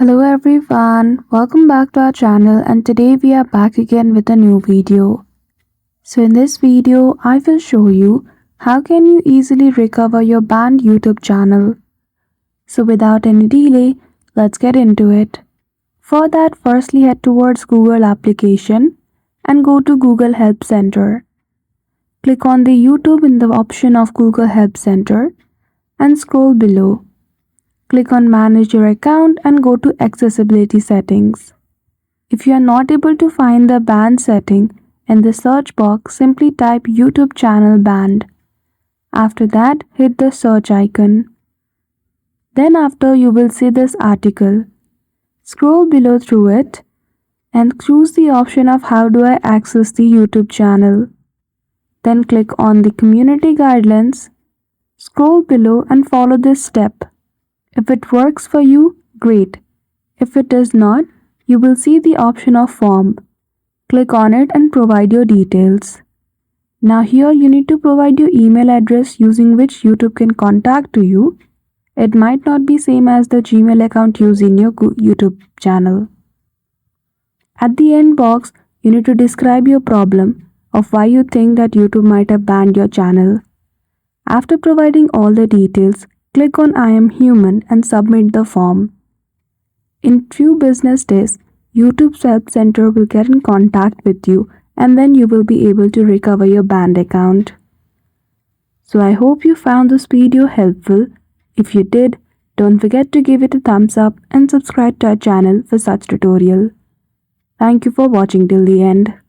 Hello everyone, welcome back to our channel and today we are back again with a new video. So in this video, I will show you how can you easily recover your banned YouTube channel. So without any delay, let's get into it. For that, firstly head towards Google application and go to Google Help Center. Click on the YouTube in the option of Google Help Center and scroll below. Click on Manage your account and go to Accessibility Settings. If you are not able to find the banned setting in the search box, simply type YouTube channel banned. After that, hit the search icon. Then after you will see this article. Scroll below through it and choose the option of how do I access the YouTube channel. Then click on the community guidelines. Scroll below and follow this step. If it works for you, great. If it does not, you will see the option of form. Click on it and provide your details. Now here you need to provide your email address using which YouTube can contact to you. It might not be same as the Gmail account used in your YouTube channel. At the end box, you need to describe your problem of why you think that YouTube might have banned your channel. After providing all the details, click on I am human and submit the form. In few business days, YouTube's Help Center will get in contact with you and then you will be able to recover your banned account. So I hope you found this video helpful. If you did, don't forget to give it a thumbs up and subscribe to our channel for such tutorial. Thank you for watching till the end.